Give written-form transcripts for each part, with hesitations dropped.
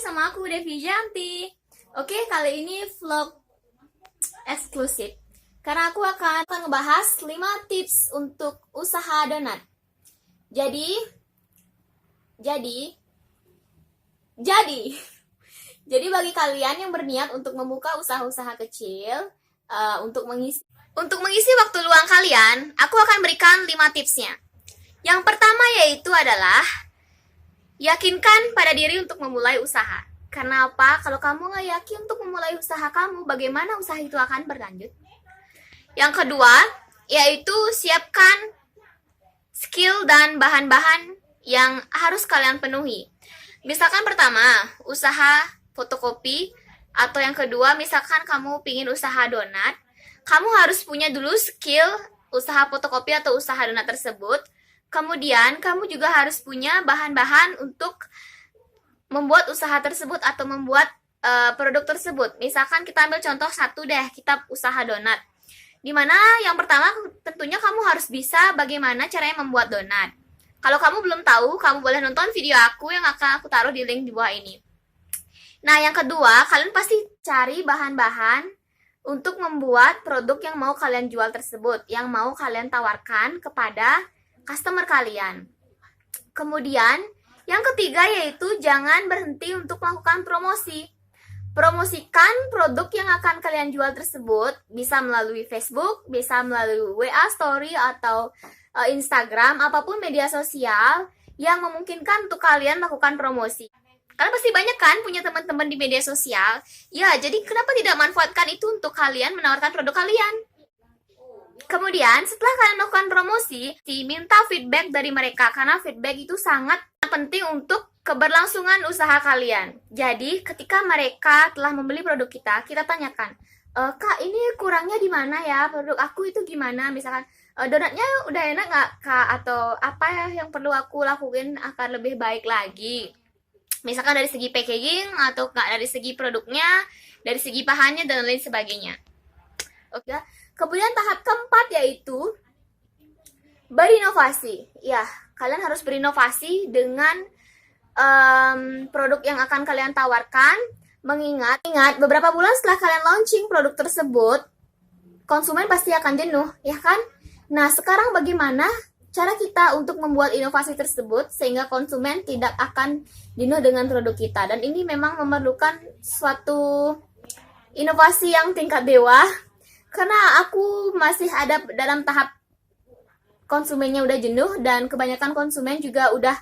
sama aku Devi Janti. Oke, kali ini vlog eksklusif. Karena aku akan ngebahas 5 tips untuk usaha donat. Jadi, jadi, jadi, jadi bagi kalian yang berniat untuk membuka usaha-usaha kecil, untuk mengisi waktu luang kalian, aku akan berikan 5 tipsnya. Yang pertama yaitu adalah yakinkan pada diri untuk memulai usaha. Karena apa? Kalau kamu nggak yakin untuk memulai usaha kamu, bagaimana usaha itu akan berlanjut? Yang kedua, yaitu siapkan skill dan bahan-bahan yang harus kalian penuhi. Misalkan pertama, usaha fotokopi, atau yang kedua, misalkan kamu pingin usaha donat, kamu harus punya dulu skill usaha fotokopi atau usaha donat tersebut. Kemudian, kamu juga harus punya bahan-bahan untuk membuat usaha tersebut atau membuat produk tersebut. Misalkan kita ambil contoh satu deh, kita usaha donat. Dimana yang pertama tentunya kamu harus bisa bagaimana caranya membuat donat. Kalau kamu belum tahu, kamu boleh nonton video aku yang akan aku taruh di link di bawah ini. Nah, yang kedua, kalian pasti cari bahan-bahan untuk membuat produk yang mau kalian jual tersebut, yang mau kalian tawarkan kepada customer kalian. Kemudian, yang ketiga yaitu jangan berhenti untuk melakukan promosi. Promosikan produk yang akan kalian jual tersebut, bisa melalui Facebook, bisa melalui WA Story atau Instagram, apapun media sosial yang memungkinkan untuk kalian melakukan promosi. Kalian pasti banyak kan punya teman-teman di media sosial. Ya, jadi kenapa tidak manfaatkan itu untuk kalian menawarkan produk kalian? Kemudian, setelah kalian melakukan promosi, minta feedback dari mereka karena feedback itu sangat penting untuk keberlangsungan usaha kalian. Jadi, ketika mereka telah membeli produk kita tanyakan, Kak, ini kurangnya di mana ya? Produk aku itu gimana? Misalkan, donatnya udah enak nggak, Kak? Atau apa ya yang perlu aku lakuin akan lebih baik lagi? Misalkan dari segi packaging atau dari segi produknya, dari segi bahannya, dan lain sebagainya. Oke. Kemudian tahap keempat yaitu berinovasi. Ya, kalian harus berinovasi dengan produk yang akan kalian tawarkan. Mengingat beberapa bulan setelah kalian launching produk tersebut, konsumen pasti akan jenuh, ya kan? Nah, sekarang bagaimana cara kita untuk membuat inovasi tersebut sehingga konsumen tidak akan jenuh dengan produk kita? Dan ini memang memerlukan suatu inovasi yang tingkat dewa. Karena aku masih ada dalam tahap konsumennya udah jenuh dan kebanyakan konsumen juga udah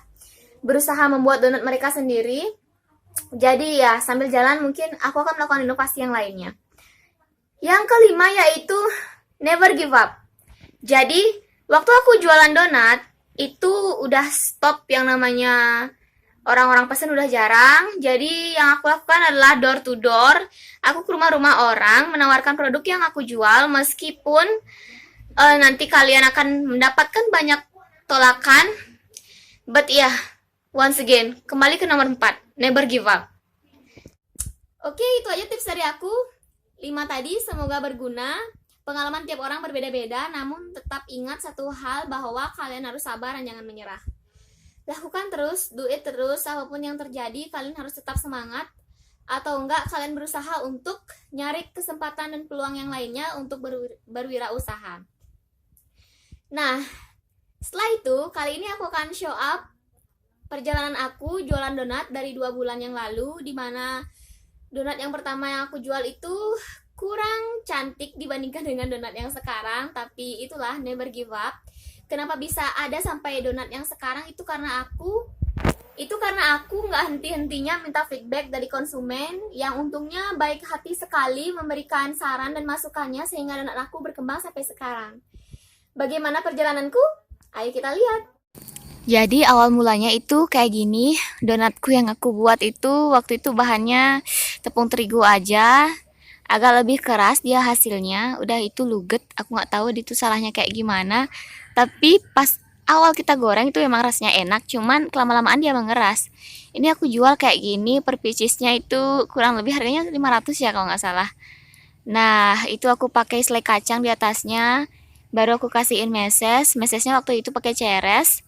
berusaha membuat donat mereka sendiri. Jadi ya sambil jalan mungkin aku akan melakukan inovasi yang lainnya. Yang kelima yaitu never give up. Jadi waktu aku jualan donat itu udah stop yang namanya orang-orang pesen udah jarang. Jadi yang aku lakukan adalah door to door. Aku ke rumah-rumah orang menawarkan produk yang aku jual meskipun nanti kalian akan mendapatkan banyak tolakan. But ya, once again, kembali ke nomor 4, never give up. Oke, itu aja tips dari aku. 5 tadi, semoga berguna. Pengalaman tiap orang berbeda-beda, namun tetap ingat satu hal bahwa kalian harus sabar dan jangan menyerah. Lakukan terus, do it terus, apapun yang terjadi, kalian harus tetap semangat. Atau enggak, kalian berusaha untuk nyari kesempatan dan peluang yang lainnya untuk berwirausaha. Nah, setelah itu, kali ini aku akan show up perjalanan aku jualan donat dari 2 bulan yang lalu, dimana donat yang pertama yang aku jual itu kurang cantik dibandingkan dengan donat yang sekarang, tapi itulah never give up. Kenapa bisa ada sampai donat yang sekarang itu karena aku nggak henti-hentinya minta feedback dari konsumen yang untungnya baik hati sekali memberikan saran dan masukannya sehingga donat aku berkembang sampai sekarang. Bagaimana perjalananku? Ayo kita lihat. Jadi awal mulanya itu kayak gini, donatku yang aku buat itu waktu itu bahannya tepung terigu aja, agak lebih keras dia hasilnya, udah itu luget, aku nggak tahu itu salahnya kayak gimana. Tapi pas awal kita goreng itu emang rasanya enak, cuman kelama-lamaan dia mengeras. Ini aku jual kayak gini, per piecesnya itu kurang lebih harganya 500 ya kalau nggak salah. Nah, itu aku pakai selai kacang di atasnya, baru aku kasihin mesesnya waktu itu pakai ceres.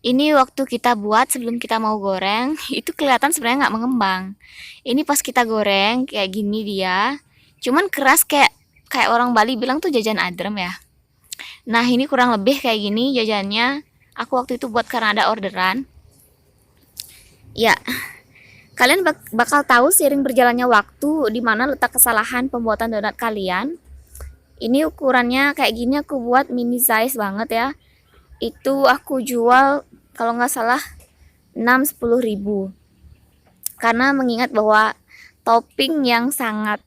Ini waktu kita buat sebelum kita mau goreng, itu kelihatan sebenarnya nggak mengembang. Ini pas kita goreng kayak gini dia, cuman keras kayak kayak orang Bali bilang tuh jajan adrem ya. Nah ini kurang lebih kayak gini jajannya. Aku waktu itu buat karena ada orderan. Ya, kalian bakal tahu seiring berjalannya waktu di mana letak kesalahan pembuatan donat kalian. Ini ukurannya kayak gini aku buat mini size banget ya. Itu aku jual kalau nggak salah 6-10 ribu. Karena mengingat bahwa topping yang sangat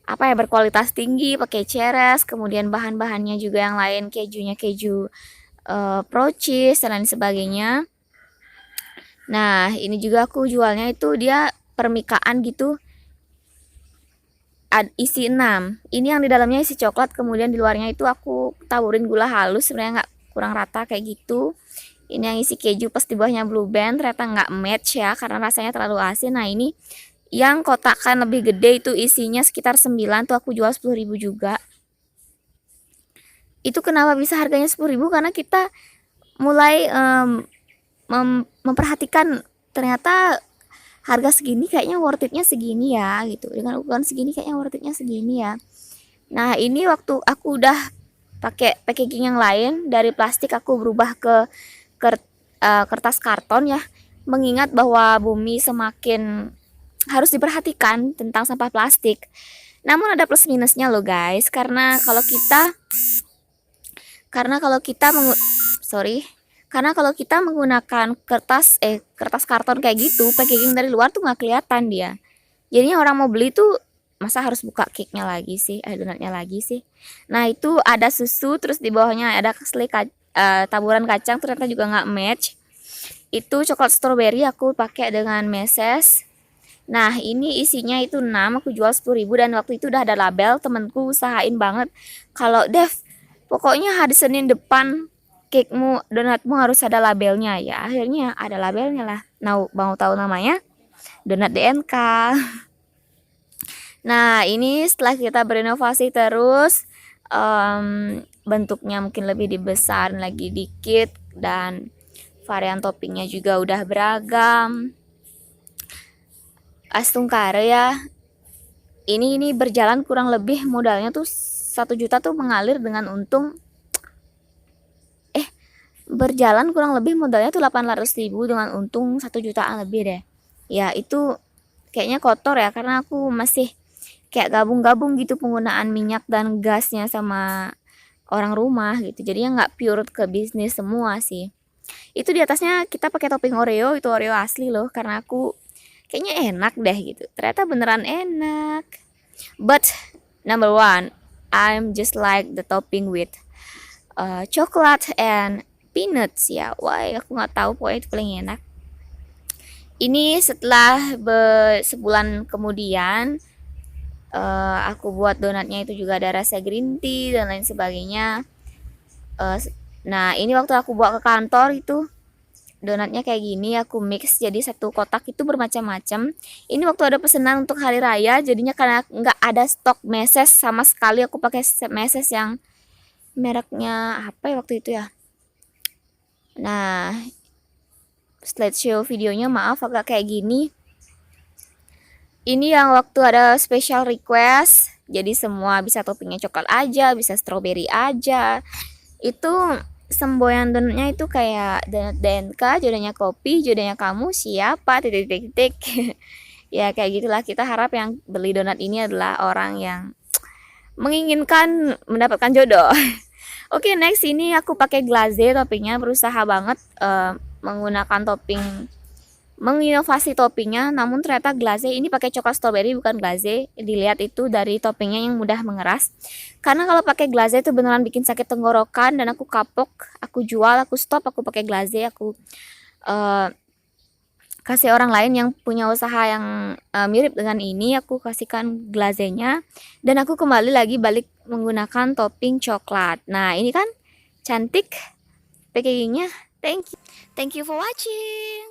apa ya berkualitas tinggi, pakai ceres, kemudian bahan-bahannya juga yang lain, kejunya keju pro cheese dan lain sebagainya. Nah, ini juga aku jualnya itu dia permikaan gitu. Isi 6. Ini yang di dalamnya isi coklat, kemudian di luarnya itu aku taburin gula halus, sebenarnya nggak kurang rata kayak gitu. Ini yang isi keju pas di bawahnya blue band, ternyata nggak match ya karena rasanya terlalu asin. Nah, ini yang kotakan lebih gede itu isinya sekitar 9 tuh aku jual 10 ribu juga. Itu kenapa bisa harganya 10 ribu? Karena kita mulai memperhatikan ternyata harga segini kayaknya worth it-nya segini ya gitu. Dengan ukuran segini kayaknya worth it-nya segini ya. Nah, ini waktu aku udah pakai packaging yang lain dari plastik aku berubah ke kertas karton ya. Mengingat bahwa bumi semakin harus diperhatikan tentang sampah plastik. Namun ada plus minusnya loh guys, karena kalau kita menggunakan kertas karton kayak gitu, packaging dari luar tuh nggak kelihatan dia. Jadinya orang mau beli tuh masa harus buka cake-nya lagi sih, donatnya lagi sih. Nah itu ada susu, terus di bawahnya ada taburan kacang, ternyata juga nggak match. Itu coklat strawberry aku pakai dengan meses. Nah ini isinya itu 6, aku jual 10 ribu dan waktu itu udah ada label. Temenku usahain banget kalau Dev, pokoknya hari Senin depan cakemu, donatmu harus ada labelnya ya. Akhirnya ada labelnya lah. Nah, mau tahu namanya? Donat DNK. Nah, ini setelah kita berinovasi terus, bentuknya mungkin lebih dibesar lagi dikit dan varian toppingnya juga udah beragam. Astungkare ya. Ini berjalan kurang lebih modalnya tuh 1 juta tuh mengalir dengan untung berjalan kurang lebih modalnya tuh 800 ribu dengan untung 1 jutaan lebih deh. Ya itu kayaknya kotor ya karena aku masih kayak gabung-gabung gitu penggunaan minyak dan gasnya sama orang rumah gitu. Jadinya nggak pure ke bisnis semua sih. Itu di atasnya kita pakai topping Oreo, itu Oreo asli loh karena aku kayaknya enak deh gitu. Ternyata beneran enak. But number one, I'm just like the topping with chocolate and peanuts ya. Wah, aku nggak tahu pokoknya itu paling enak. Ini setelah sebulan kemudian aku buat donatnya itu juga ada rasa green tea dan lain sebagainya. Nah, ini waktu aku bawa ke kantor itu donatnya kayak gini aku mix jadi satu kotak itu bermacam-macam. Ini waktu ada pesanan untuk hari raya jadinya karena nggak ada stok meses sama sekali aku pakai meses yang mereknya apa ya waktu itu ya. Nah, slideshow videonya maaf agak kayak gini. Ini yang waktu ada special request, jadi semua bisa toppingnya coklat aja, bisa strawberry aja. Itu semboyan donatnya itu kayak donat DNK, jodohnya kopi, jodohnya kamu siapa, titik-titik. Ya kayak gitulah, kita harap yang beli donat ini adalah orang yang menginginkan mendapatkan jodoh. Oke, next ini aku pakai glaze toppingnya, berusaha banget menggunakan topping, menginovasi toppingnya, namun ternyata glaze ini pakai coklat strawberry bukan glaze. Dilihat itu dari toppingnya yang mudah mengeras. Karena kalau pakai glaze itu beneran bikin sakit tenggorokan dan aku kapok, aku jual, aku stop, aku pakai glaze, aku kasih orang lain yang punya usaha yang mirip dengan ini, aku kasihkan glazenya dan aku kembali lagi balik menggunakan topping coklat. Nah, ini kan cantik packagingnya. Thank you for watching.